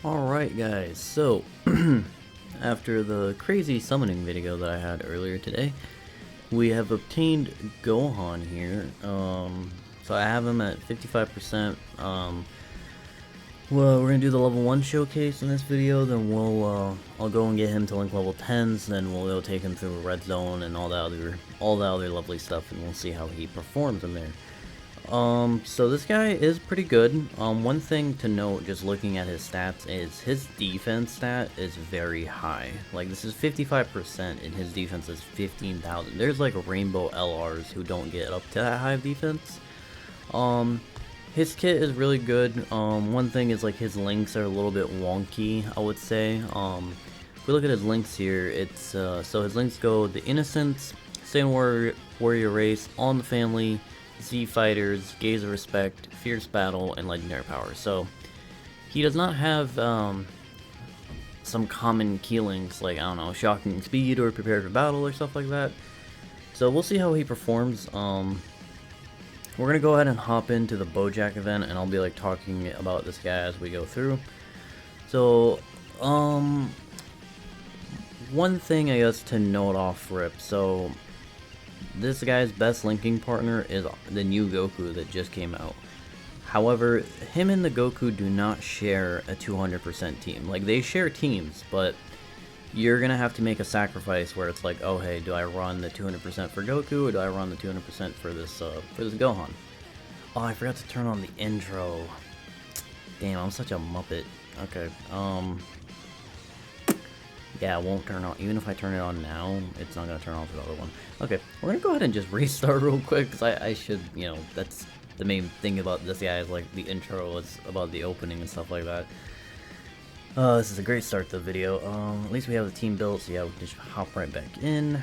Alright guys, so after the crazy summoning video that I had earlier today, we have obtained Gohan here. So I have him at 55%. Well, we're gonna do the level 1 showcase in this video, then I'll go and get him to link level 10s, then we'll go take him through Red Zone and all the other lovely stuff, and we'll see how he performs in there. So this guy is pretty good. One thing to note just looking at his stats is his defense stat is very high. Like, this is 55% and his defense is 15,000. There's like rainbow LRs who don't get up to that high of defense. His kit is really good. One thing is like his links are a little bit wonky, I would say. If we look at his links here, it's so his links go the Innocence, Saiyan Warrior Race, All in the Family, Z Fighters, Gaze of Respect, Fierce Battle, and Legendary Power. So he does not have some common key links like, I don't know, Shocking Speed or Prepared for Battle or stuff like that. So we'll see how he performs. We're gonna go ahead and hop into the Bojack event, and I'll be like talking about this guy as we go through. So one thing I guess to note off rip, so this guy's best linking partner is the new Goku that just came out. However, him and the Goku do not share a 200% team. Like, they share teams, but you're gonna have to make a sacrifice where it's like, oh hey, do I run the 200% for Goku or do I run the 200% for this Gohan? Oh, I forgot to turn on the intro. Damn, I'm such a muppet. Okay, yeah, it won't turn on. Even if I turn it on now, it's not gonna turn on for the other one. Okay, we're gonna go ahead and just restart real quick, because I should, you know, that's the main thing about this guy, is like the intro is about the opening and stuff like that. This is a great start to the video. At least we have the team built, so yeah, we can just hop right back in.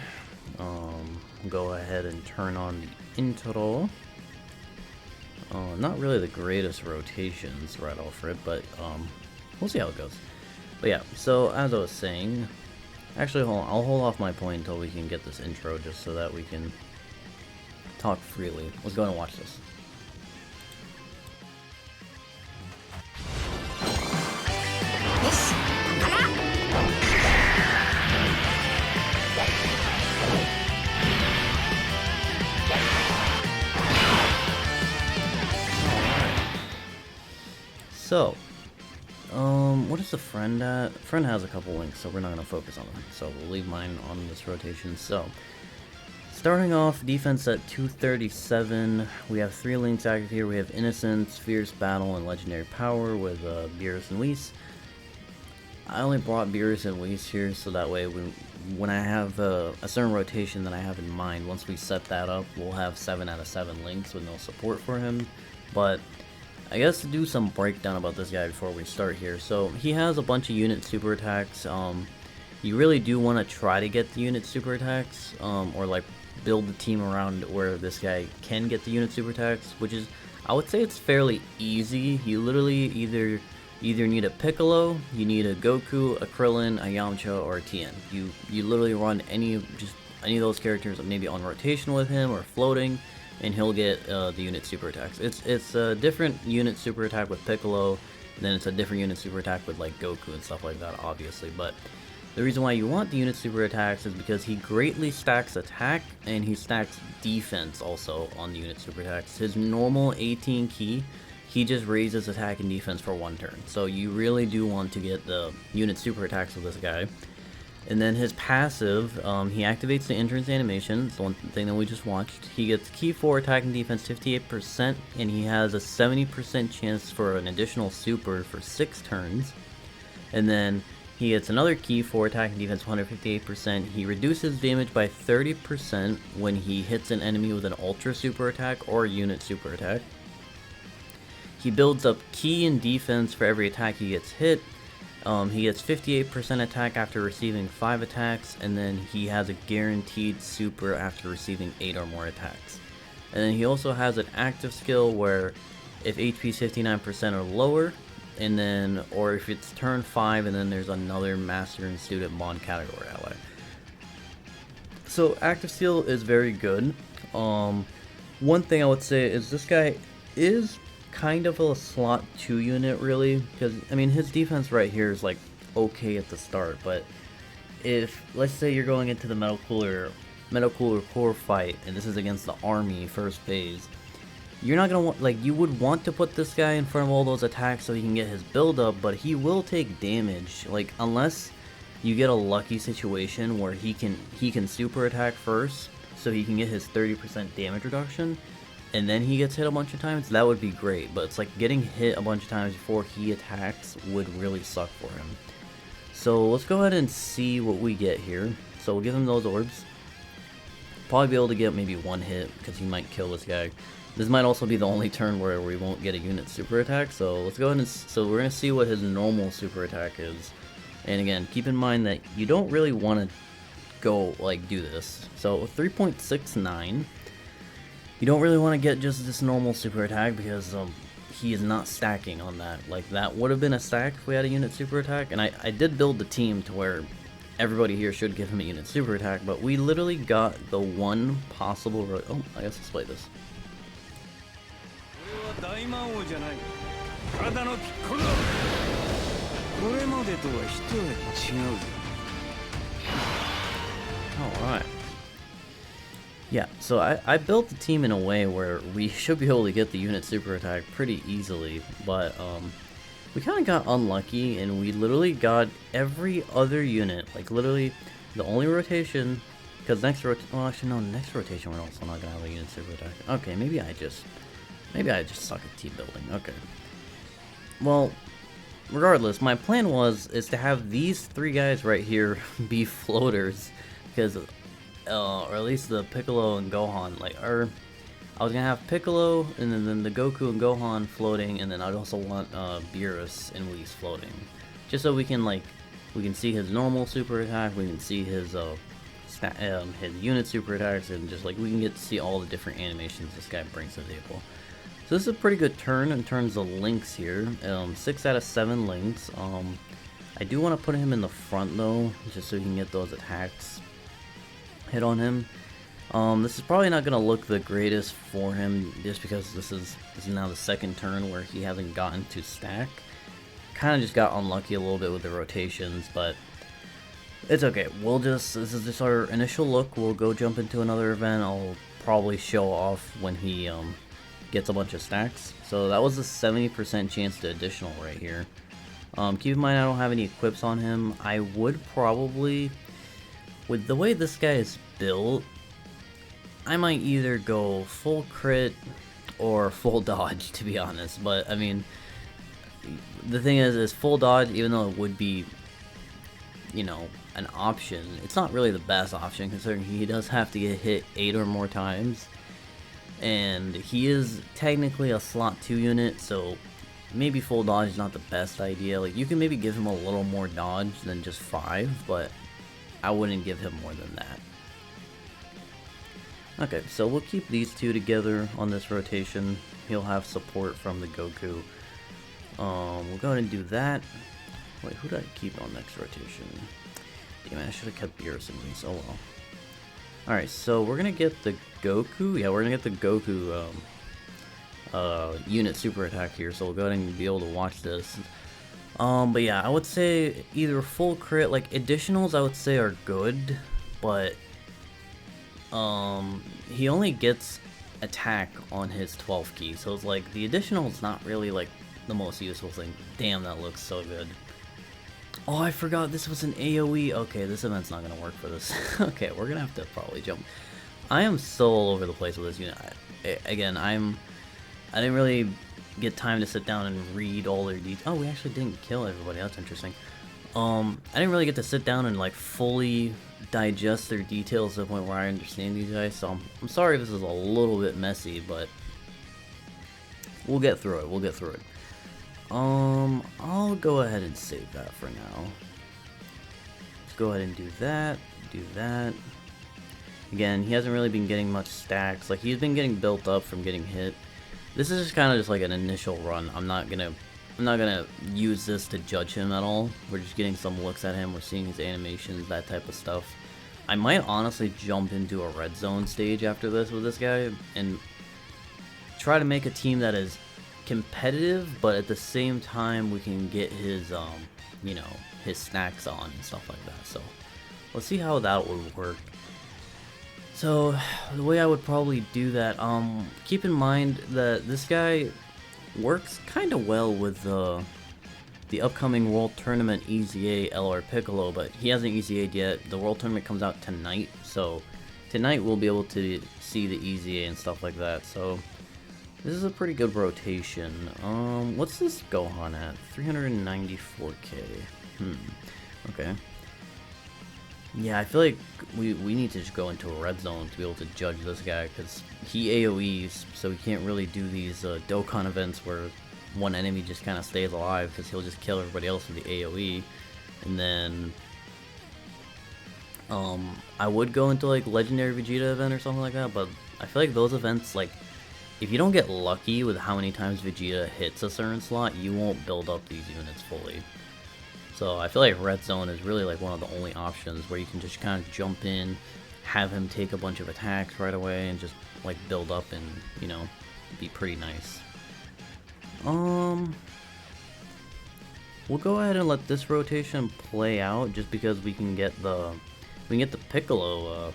Go ahead and turn on the intro. Not really the greatest rotations right off rip, but we'll see how it goes. But yeah, so as I was saying, actually hold on, I'll hold off my point until we can get this intro, just so that we can talk freely. Let's go and watch this. So, what is the friend at? Friend has a couple links, so we're not going to focus on them. So we'll leave mine on this rotation. So, starting off, defense at 237. We have 3 links active here. We have Innocence, Fierce Battle, and Legendary Power with Beerus and Whis. I only brought Beerus and Whis here, so that way when I have a certain rotation that I have in mind, once we set that up, we'll have 7 out of 7 links with no support for him. But I guess to do some breakdown about this guy before we start here. So he has a bunch of unit super attacks. You really do want to try to get the unit super attacks, or like build the team around where this guy can get the unit super attacks, which is, I would say it's fairly easy. You literally either need a Piccolo, you need a Goku, a Krillin, a Yamcha, or a Tien. You literally run any of those characters maybe on rotation with him or floating, and he'll get the unit super attacks. It's a different unit super attack with Piccolo, then it's a different unit super attack with like Goku and stuff like that, obviously. But the reason why you want the unit super attacks is because he greatly stacks attack and he stacks defense also on the unit super attacks. His normal 18 key, he just raises attack and defense for 1 turn. So you really do want to get the unit super attacks with this guy. And then his passive, he activates the entrance animation. It's the one thing that we just watched. He gets key 4 attack and defense 58%, and he has a 70% chance for an additional super for 6 turns. And then he gets another key 4 attack and defense 158%. He reduces damage by 30% when he hits an enemy with an ultra super attack or unit super attack. He builds up key and defense for every attack he gets hit. He gets 58% attack after receiving 5 attacks, and then he has a guaranteed super after receiving 8 or more attacks. And then he also has an active skill where if HP is 59% or lower, and then, or if it's turn 5 and then there's another master and student bond category ally. So active skill is very good. One thing I would say is this guy is kind of a slot 2 unit, really, because, I mean, his defense right here is, like, okay at the start, but if, let's say you're going into the Metal Cooler Core fight, and this is against the Army first phase, you're not gonna want, like, you would want to put this guy in front of all those attacks so he can get his build up, but he will take damage, like, unless you get a lucky situation where he can super attack first, so he can get his 30% damage reduction, and then he gets hit a bunch of times. That would be great, but it's like getting hit a bunch of times before he attacks would really suck for him. So let's go ahead and see what we get here. So we'll give him those orbs. Probably be able to get maybe one hit, because he might kill this guy. This might also be the only turn where we won't get a unit super attack, so let's go ahead and, so we're going to see what his normal super attack is. And again, keep in mind that you don't really want to go, like, do this. So 3.69, you don't really want to get just this normal super attack, because he is not stacking on that. Like, that would have been a stack if we had a unit super attack, and I did build the team to where everybody here should give him a unit super attack, but we literally got the one possible oh, I guess let's play this. Alright. Yeah, so I built the team in a way where we should be able to get the unit super attack pretty easily, but we kind of got unlucky, and we literally got every other unit, like literally the only rotation, because next rotation we're also not gonna have a unit super attack. Okay, maybe I just suck at team building. Okay. Well, regardless, my plan is to have these three guys right here be floaters, because or at least the Piccolo and Gohan, like, I was gonna have Piccolo and then the Goku and Gohan floating, and then I'd also want Beerus and Whis floating, just so we can see his normal super attack, we can see his unit super attacks, and just like we can get to see all the different animations this guy brings to the table. So this is a pretty good turn in terms of links here. 6 out of 7 links. I do want to put him in the front though, just so he can get those attacks hit on him. This is probably not going to look the greatest for him, just because this is now the second turn where he hasn't gotten to stack. Kind of just got unlucky a little bit with the rotations, but it's okay. This is just our initial look. We'll go jump into another event. I'll probably show off when he gets a bunch of stacks. So that was a 70% chance to additional right here. Keep in mind I don't have any equips on him. I would probably, with the way this guy is built, I might either go full crit or full dodge, to be honest. But I mean, the thing is full dodge, even though it would be, you know, an option, it's not really the best option, considering he does have to get hit 8 or more times, and he is technically a slot 2 unit, so maybe full dodge is not the best idea. Like, you can maybe give him a little more dodge than just 5, but I wouldn't give him more than that. Okay, so we'll keep these two together on this rotation. He'll have support from the Goku. We'll go ahead and do that. Wait, who did I keep on next rotation? Damn it, I should have kept Beerus and Whis. Oh well. Alright, so we're gonna get the Goku. Yeah, we're gonna get the Goku unit super attack here, so we'll go ahead and be able to watch this. But yeah, I would say either full crit, like additionals I would say are good, but he only gets attack on his 12th key, so it's like the additional is not really like the most useful thing. Damn, that looks so good. Oh, I forgot this was an AoE. Okay, this event's not gonna work for this. Okay, we're gonna have to probably jump. I am so all over the place with this unit. Again, I didn't really get time to sit down and read all their details. Oh, we actually didn't kill everybody. That's interesting. I didn't really get to sit down and like fully digest their details to the point where I understand these guys. So I'm sorry if this is a little bit messy, but we'll get through it. We'll get through it. I'll go ahead and save that for now. Let's go ahead and do that, do that. Again, he hasn't really been getting much stacks. Like, he's been getting built up from getting hit. This is just kind of just like an initial run. I'm not gonna use this to judge him at all. We're just getting some looks at him. We're seeing his animations, that type of stuff. I might honestly jump into a red zone stage after this with this guy and try to make a team that is competitive, but at the same time we can get his you know, his snacks on and stuff like that. So let's see how that would work. So the way I would probably do that, keep in mind that this guy works kind of well with the upcoming World Tournament EZA LR Piccolo, but he hasn't EZA'd yet. The World Tournament comes out tonight, so tonight we'll be able to see the EZA and stuff like that. So this is a pretty good rotation. What's this Gohan at? 394k. Okay. Yeah, I feel like we need to just go into a red zone to be able to judge this guy, because he AoEs, so he can't really do these Dokkan events where one enemy just kind of stays alive, because he'll just kill everybody else with the AoE. And then I would go into like Legendary Vegeta event or something like that, but I feel like those events, like, if you don't get lucky with how many times Vegeta hits a certain slot, you won't build up these units fully. So I feel like Red Zone is really like one of the only options where you can just kind of jump in, have him take a bunch of attacks right away, and just like build up and, you know, be pretty nice. We'll go ahead and let this rotation play out just because we can get the Piccolo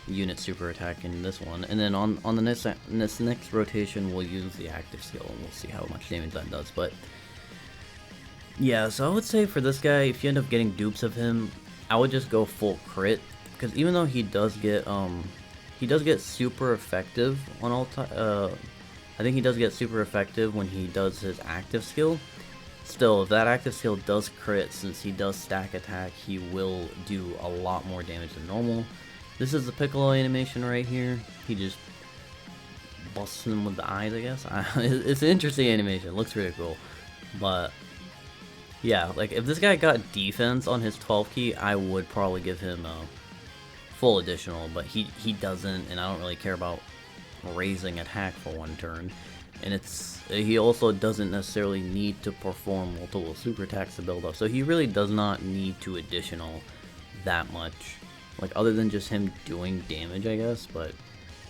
unit super attack in this one, and then on the next rotation we'll use the active skill and we'll see how much damage that does. But yeah, so I would say for this guy, if you end up getting dupes of him, I would just go full crit, because even though he does get super effective on all I think he does get super effective when he does his active skill. Still, if that active skill does crit, since he does stack attack, he will do a lot more damage than normal. This is the Piccolo animation right here. He just busts him with the eyes, I guess. It's an interesting animation. It looks really cool. But yeah, like if this guy got defense on his 12 key, I would probably give him a full additional, but he doesn't, and I don't really care about raising attack for one turn. And he also doesn't necessarily need to perform multiple super attacks to build up, so he really does not need to additional that much, like other than just him doing damage, I guess. But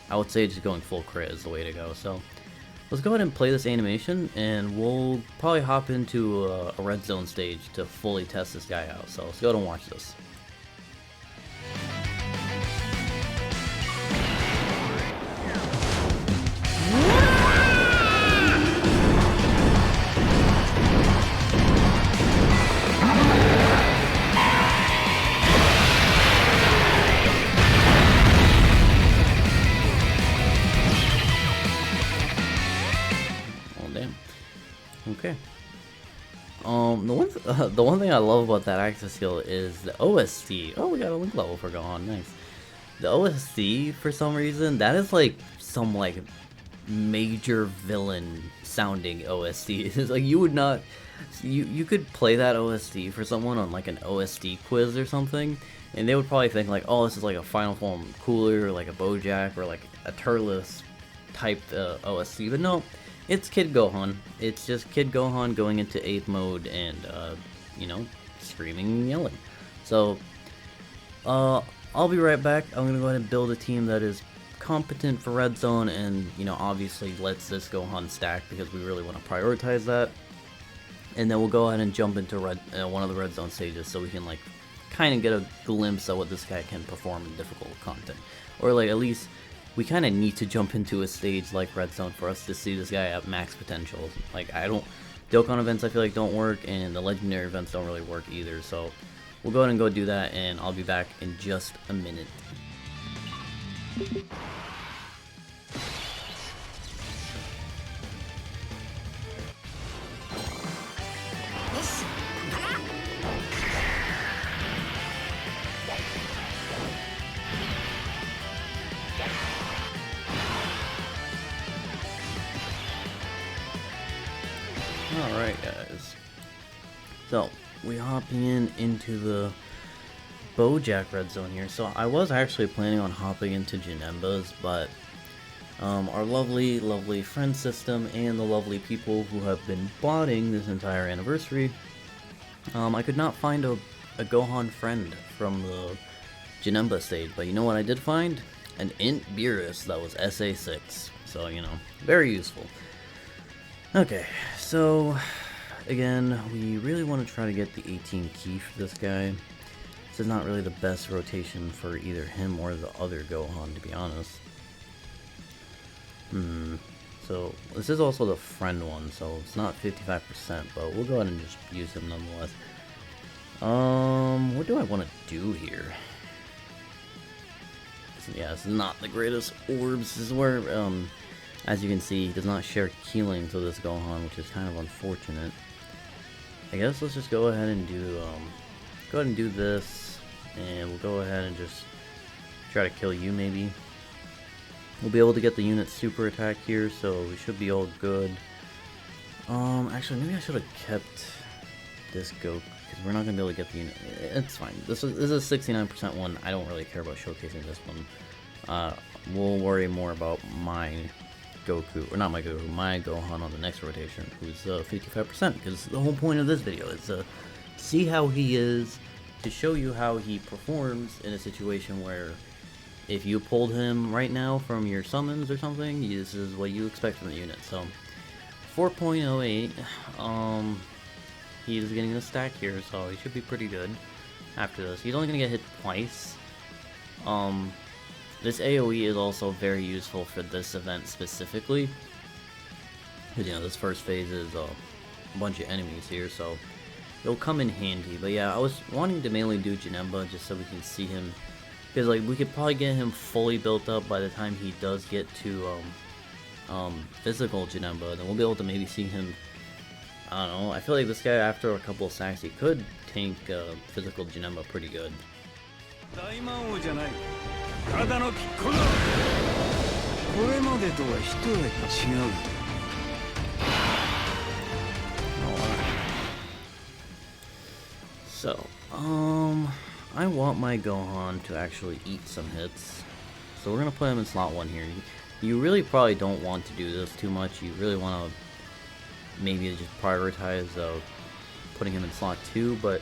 I would say just going full crit is the way to go. So let's go ahead and play this animation, and we'll probably hop into a red zone stage to fully test this guy out. So let's go ahead and watch this. Okay. The one thing I love about that active skill is the OST. Oh, we got a link level for Gohan. Nice. The OST, for some reason, that is like some like major villain sounding OST. It's like you would not, you could play that OST for someone on like an OST quiz or something, and they would probably think like, oh, this is like a Final Form Cooler, or like a Bojack, or like a Turles type OST. But no. It's Kid Gohan. It's just Kid Gohan going into 8th mode and, you know, screaming and yelling. So, I'll be right back. I'm gonna go ahead and build a team that is competent for Red Zone and, you know, obviously lets this Gohan stack, because we really want to prioritize that. And then we'll go ahead and jump into one of the Red Zone stages, so we can, like, kind of get a glimpse of what this guy can perform in difficult content. Or, like, at least we kind of need to jump into a stage like Red Zone for us to see this guy at max potential. Like, Dokkan events I feel like don't work, and the legendary events don't really work either. So we'll go ahead and go do that, and I'll be back in just a minute. Alright guys, so we hop into the Bojack Red Zone here. So I was actually planning on hopping into Janemba's, but our lovely friend system and the lovely people who have been botting this entire anniversary, I could not find a Gohan friend from the Janemba stage. But you know what I did find? An Int Beerus that was SA6, so you know, very useful. Okay, so again, we really want to try to get the 18 key for this guy. This is not really the best rotation for either him or the other Gohan, to be honest. So this is also the friend one, so it's not 55%, but we'll go ahead and just use him nonetheless. What do I want to do here? Yeah, this is not the greatest orbs. This is where, as you can see, he does not share Keelings with this Gohan, which is kind of unfortunate. I guess let's just go ahead and do this, and we'll go ahead and just try to kill you maybe. We'll be able to get the unit super attack here, so we should be all good. Actually, maybe I should have kept this Goku, because we're not going to be able to get the unit. It's fine. This is a 69% one. I don't really care about showcasing this one. We'll worry more about my Goku, or not my Goku, my Gohan on the next rotation, who's 55%, because the whole point of this video is to see how he is, to show you how he performs in a situation where if you pulled him right now from your summons or something, this is what you expect from the unit. So 4.08, he is getting a stack here, so he should be pretty good after this. He's only going to get hit twice. This AoE is also very useful for this event specifically, because, you know, this first phase is a bunch of enemies here, so it'll come in handy. But yeah, I was wanting to mainly do Janemba just so we can see him, because like we could probably get him fully built up by the time he does get to physical Janemba, then we'll be able to maybe see him. I don't know, I feel like this guy, after a couple of sacks, he could tank physical Janemba pretty good. So, I want my Gohan to actually eat some hits, so we're gonna put him in slot 1 here. You really probably don't want to do this too much. You really want to maybe just prioritize putting him in slot 2, but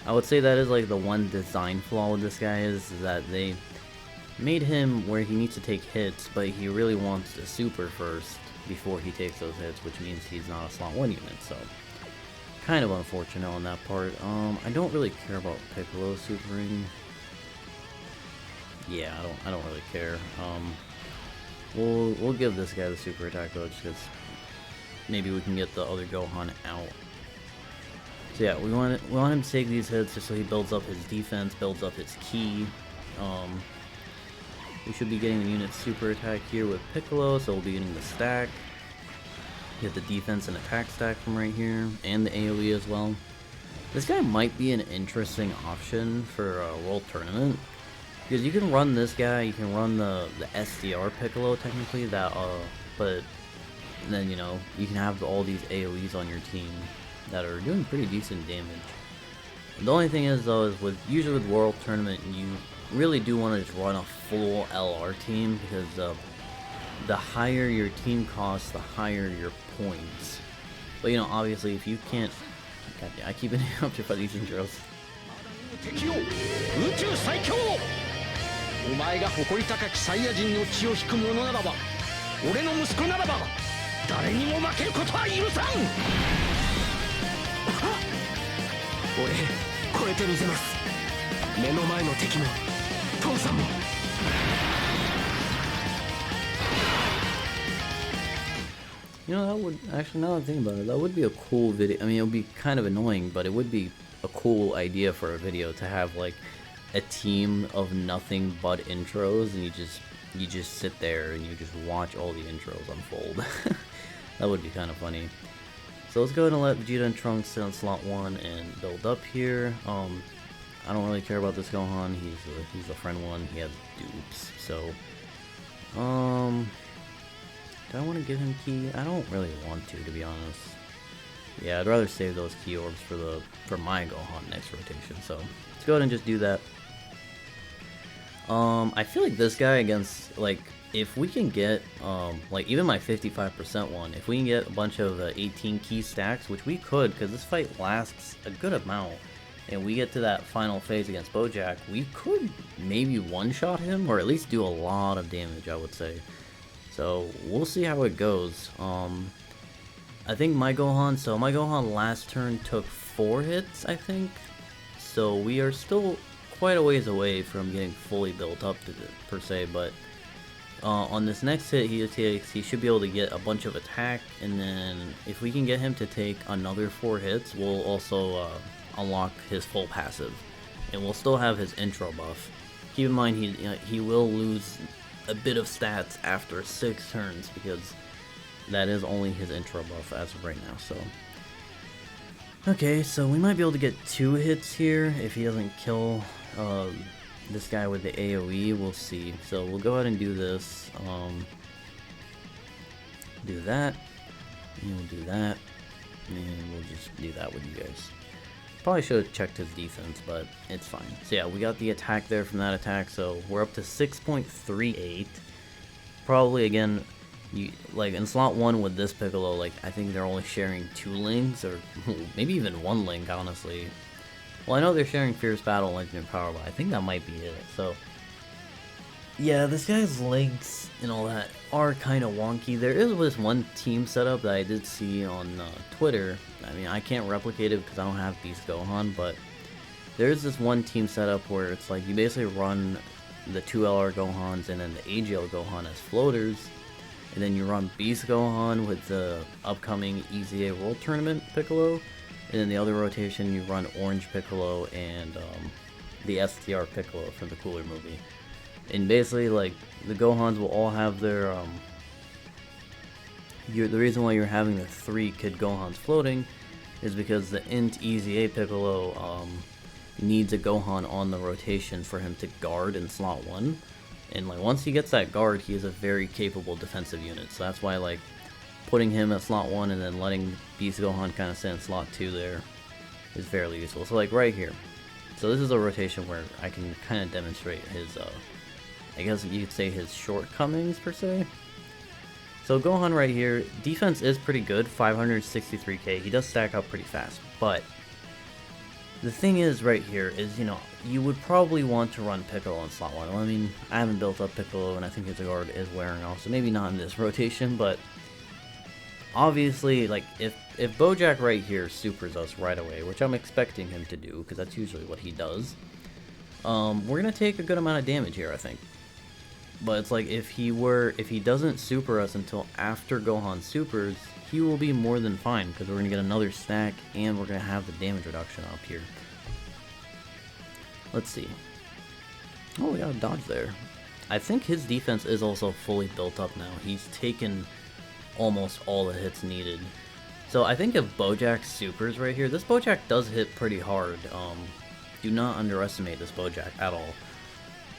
I would say that is like the one design flaw with this guy is that they made him where he needs to take hits, but he really wants to super first before he takes those hits, which means he's not a slot 1 unit, so kind of unfortunate on that part. I don't really care about Piccolo supering. Yeah, I don't really care. We'll give this guy the super attack though, just because maybe we can get the other Gohan out. So yeah, we want him to take these hits just so he builds up his defense, builds up his ki. We should be getting the unit super attack here with Piccolo, so we'll be getting the stack. Get the defense and attack stack from right here, and the AoE as well. This guy might be an interesting option for a World Tournament, because you can run this guy, you can run the SDR Piccolo technically, but then, you know, you can have all these AoEs on your team that are doing pretty decent damage. The only thing is though, is usually with World Tournament, you really do want to just run a full LR team, because the higher your team costs, the higher your points. But you know, obviously, if you can't, God, I keep interrupted by these intros. You know, that would, actually, now that I think about it, that would be a cool video. I mean, it would be kind of annoying, but it would be a cool idea for a video to have, like, a team of nothing but intros, and you just sit there and you just watch all the intros unfold. That would be kind of funny. So let's go ahead and let Vegeta and Trunks sit on slot 1 and build up here. I don't really care about this Gohan. He's a friend one. He has dupes. So, do I want to give him ki? I don't really want to be honest. Yeah, I'd rather save those ki orbs for my Gohan next rotation. So let's go ahead and just do that. I feel like this guy against, like, if we can get like even my 55% one, if we can get a bunch of 18 ki stacks, which we could, because this fight lasts a good amount, and we get to that final phase against Bojack, we could maybe one-shot him, or at least do a lot of damage, I would say. So we'll see how it goes. I think my Gohan, so my Gohan last turn took 4 hits, I think. So we are still quite a ways away from getting fully built up to per se, but on this next hit he takes, he should be able to get a bunch of attack, and then if we can get him to take another 4 hits, we'll also unlock his full passive, and we'll still have his intro buff. Keep in mind he will lose a bit of stats after 6 turns because that is only his intro buff as of right now. So okay, so we might be able to get 2 hits here if he doesn't kill this guy with the AoE. We'll see. So we'll go ahead and do this. Do that, and we'll do that, and we'll just do that with you guys. Probably should have checked his defense, but it's fine. So yeah, we got the attack there from that attack, so we're up to 6.38. Probably, again, like in slot 1 with this Piccolo, like I think they're only sharing 2 links, or maybe even 1 link, honestly. Well, I know they're sharing Fierce Battle, Legendary Power, but I think that might be it. So yeah, this guy's links and all that are kind of wonky. There is this one team setup that I did see on Twitter. I mean, I can't replicate it because I don't have Beast Gohan, but there's this one team setup where it's like you basically run the 2 LR Gohans and then the AGL Gohan as floaters, and then you run Beast Gohan with the upcoming EZA World Tournament Piccolo, and then the other rotation you run Orange Piccolo and the STR Piccolo from the Cooler movie. And basically, like, the Gohans will all have their, the reason why you're having the 3 Kid Gohans floating is because the Int EZA Piccolo, needs a Gohan on the rotation for him to guard in slot 1. And, like, once he gets that guard, he is a very capable defensive unit. So that's why, like, putting him at slot 1 and then letting Beast Gohan kind of sit in slot 2 there is fairly useful. So, like, right here. So this is a rotation where I can kind of demonstrate his, I guess you could say his shortcomings, per se. So Gohan right here, defense is pretty good, 563k. He does stack up pretty fast, but the thing is right here is, you know, you would probably want to run Piccolo in slot 1. Well, I mean, I haven't built up Piccolo, and I think his guard is wearing off, so maybe not in this rotation, but obviously, like, if Bojack right here supers us right away, which I'm expecting him to do, because that's usually what he does, we're going to take a good amount of damage here, I think. But it's like, if he doesn't super us until after Gohan supers, he will be more than fine, because we're going to get another stack, and we're going to have the damage reduction up here. Let's see. Oh, we got a dodge there. I think his defense is also fully built up now. He's taken almost all the hits needed. So I think if Bojack supers right here, this Bojack does hit pretty hard. Do not underestimate this Bojack at all.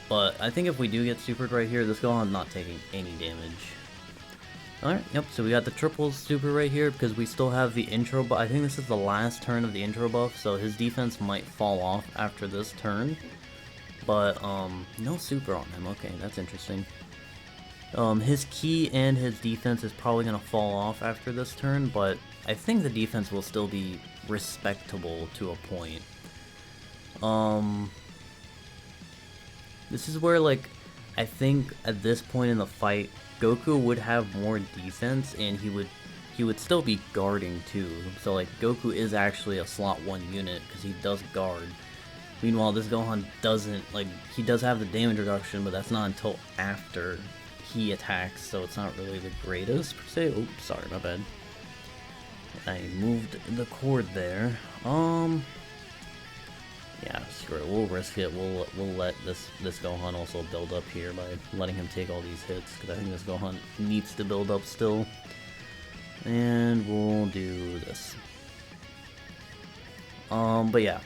But I think if we do get supered right here, this Gohan's not taking any damage. Alright, yep, so we got the triple super right here because we still have the intro buff. I think this is the last turn of the intro buff, so his defense might fall off after this turn. But, no super on him. Okay, that's interesting. His ki and his defense is probably going to fall off after this turn, but I think the defense will still be respectable to a point. This is where, like, I think at this point in the fight, Goku would have more defense, and he would still be guarding too. So, like, Goku is actually a slot 1 unit because he does guard. Meanwhile, this Gohan doesn't, like, he does have the damage reduction, but that's not until after he attacks, so it's not really the greatest per se. Oops, sorry, my bad. I moved the cord there. Yeah, screw it. We'll risk it. We'll let this Gohan also build up here by letting him take all these hits, because I think this Gohan needs to build up still. And we'll do this. But yeah,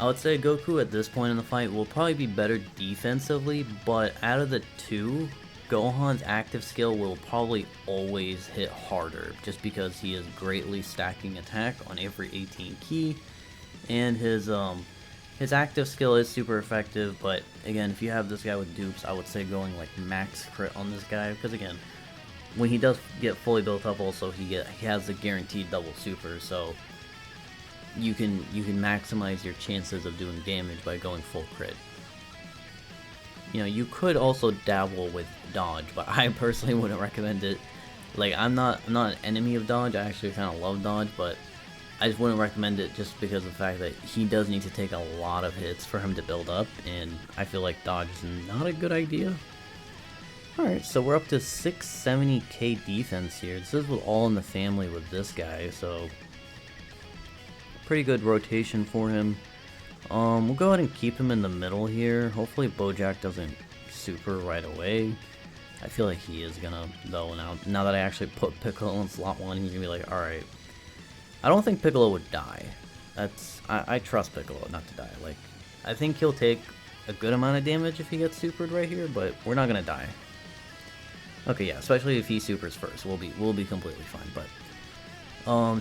I would say Goku at this point in the fight will probably be better defensively, but out of the two, Gohan's active skill will probably always hit harder, just because he is greatly stacking attack on every 18 ki, and his active skill is super effective. But again, if you have this guy with dupes, I would say going like max crit on this guy, because again, when he does get fully built up, also he has the guaranteed double super, so you can maximize your chances of doing damage by going full crit. You know, you could also dabble with dodge, but I personally wouldn't recommend it. Like, I'm not an enemy of dodge. I actually kind of love dodge, but I just wouldn't recommend it just because of the fact that he does need to take a lot of hits for him to build up, and I feel like dodge is not a good idea. Alright, so we're up to 670k defense here. This is all in the family with this guy, so pretty good rotation for him. We'll go ahead and keep him in the middle here. Hopefully Bojack doesn't super right away. I feel like he is gonna, though, now that I actually put Piccolo in slot 1, he's gonna be like, alright. I don't think Piccolo would die. I trust Piccolo not to die. Like, I think he'll take a good amount of damage if he gets supered right here, but we're not gonna die. Okay, yeah, especially if he supers first, we'll be completely fine. But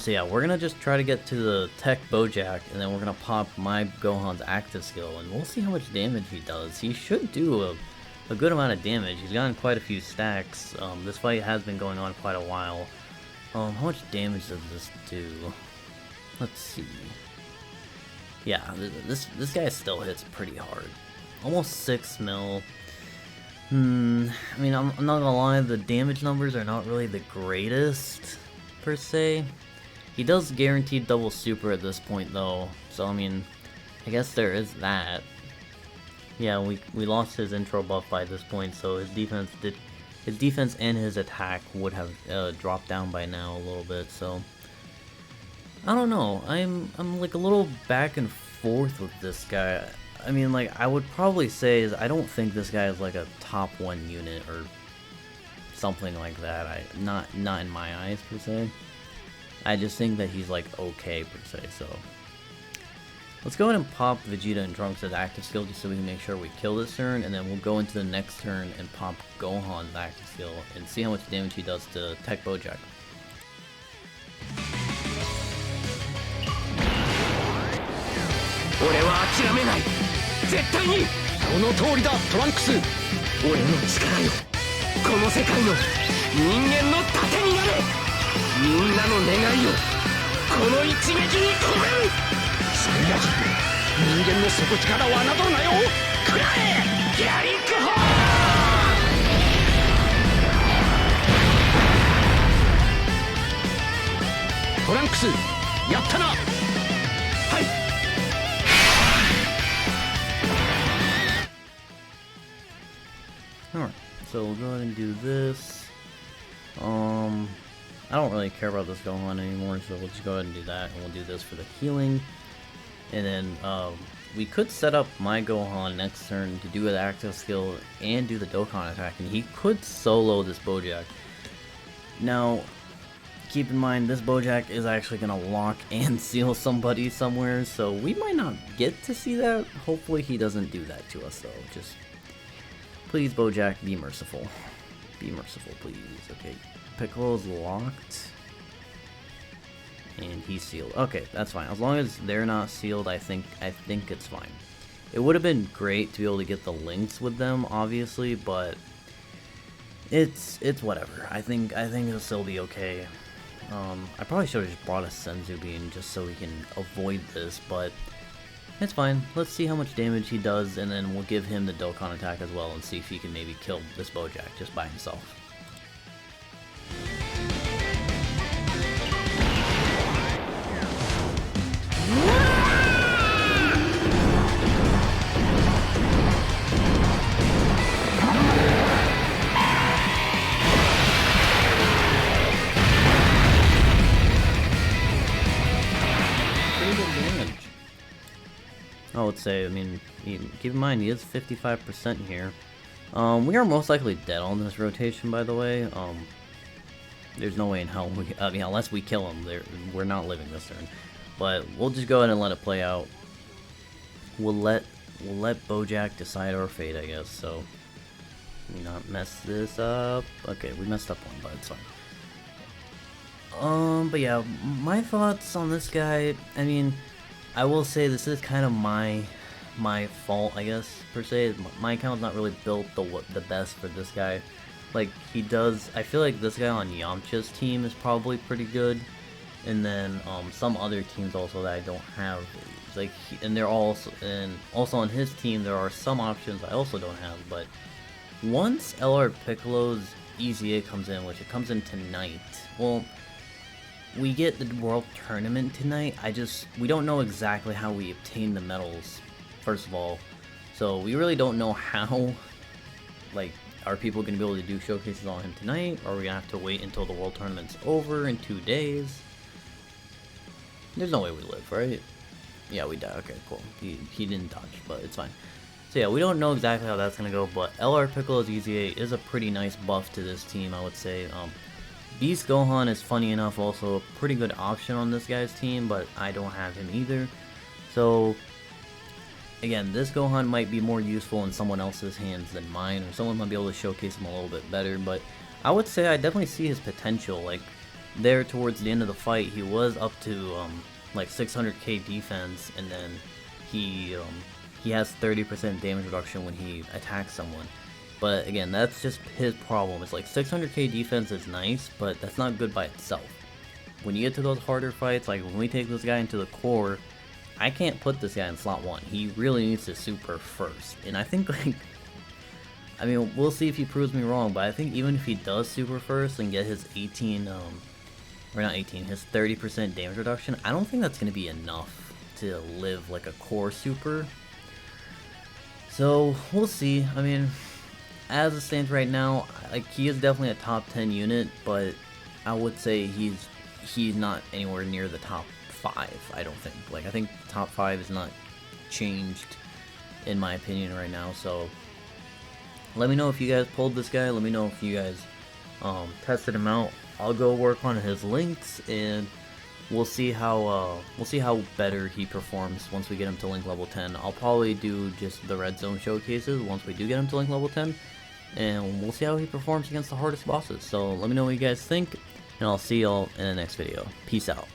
so yeah, we're gonna just try to get to the Tech Bojack, and then we're gonna pop my Gohan's active skill, and we'll see how much damage he does. He should do a good amount of damage. He's gotten quite a few stacks. This fight has been going on quite a while. How much damage does this do? Let's see. Yeah, this guy still hits pretty hard. Almost 6 mil. I mean, I'm not gonna lie, the damage numbers are not really the greatest, per se. He does guaranteed double super at this point, though, so I mean, I guess there is that. Yeah, we lost his intro buff by this point, so his defense and his attack would have dropped down by now a little bit, so I don't know. I'm like a little back and forth with this guy. I mean, like, I would probably say is I don't think this guy is like a top 1 unit or something like that. Not in my eyes per se. I just think that he's like okay per se, so let's go ahead and pop Vegeta and Trunks' active skill just so we can make sure we kill this turn, and then we'll go into the next turn and pop Gohan's active skill and see how much damage he does to Tech Bojack. Alright, so we'll go ahead and do this. I don't really care about this Gohan anymore, so we'll just go ahead and do that, and we'll do this for the healing. And then, we could set up my Gohan next turn to do an active skill and do the Dokkan attack, and he could solo this Bojack. Now, keep in mind, this Bojack is actually going to lock and seal somebody somewhere, so we might not get to see that. Hopefully he doesn't do that to us, though. Just, please, Bojack, be merciful. Be merciful, please. Okay, Piccolo's locked. And he's sealed. Okay, that's fine. As long as they're not sealed, I think it's fine. It would have been great to be able to get the links with them, obviously, but it's whatever. I think it'll still be okay. I probably should have just brought a Senzu Bean just so we can avoid this, but it's fine. Let's see how much damage he does, and then we'll give him the Dokkan attack as well and see if he can maybe kill this Bojack just by himself. I would say, I mean, keep in mind, he is 55% here. We are most likely dead on this rotation, by the way. There's no way in hell, I mean, unless we kill him, we're not living this turn. But we'll just go ahead and let it play out. We'll let Bojack decide our fate, I guess, so not mess this up. Okay, we messed up one, but it's fine. But yeah, my thoughts on this guy, I mean, I will say this is kind of my fault, I guess, per se. My account's not really built the best for this guy. Like, he does, I feel like this guy on Yamcha's team is probably pretty good. And then, some other teams also that I don't have, like, and also on his team there are some options I also don't have, but once LR Piccolo's Easy 8 comes in, which it comes in tonight. Well, we get the World Tournament tonight. We don't know exactly how we obtain the medals, first of all. So we really don't know how, like, are people going to be able to do showcases on him tonight? Or are we going to have to wait until the World Tournament's over in 2 days? There's no way we live, right? Yeah, we die. Okay, cool. He didn't dodge, but it's fine. So yeah, we don't know exactly how that's going to go, but LR Piccolo's Easy 8 is a pretty nice buff to this team, I would say. Beast Gohan is, funny enough, also a pretty good option on this guy's team, but I don't have him either. So, again, this Gohan might be more useful in someone else's hands than mine, or someone might be able to showcase him a little bit better, but I would say I definitely see his potential. Like, there towards the end of the fight, he was up to, like 600k defense, and then he has 30% damage reduction when he attacks someone. But again, that's just his problem. It's like 600k defense is nice, but that's not good by itself. When you get to those harder fights, like when we take this guy into the core, I can't put this guy in slot 1. He really needs to super first. And I think, like, I mean, we'll see if he proves me wrong, but I think even if he does super first and get his 18, or not 18, his 30% damage reduction, I don't think that's going to be enough to live like a core super. So, we'll see. I mean, as it stands right now, like, he is definitely a top 10 unit, but I would say he's not anywhere near the top 5, I don't think. Like, I think top 5 is not changed, in my opinion, right now. So, let me know if you guys pulled this guy. Let me know if you guys tested him out. I'll go work on his links, and we'll see how better he performs once we get him to link level 10. I'll probably do just the red zone showcases once we do get him to link level 10, and we'll see how he performs against the hardest bosses. So let me know what you guys think, and I'll see y'all in the next video. Peace out.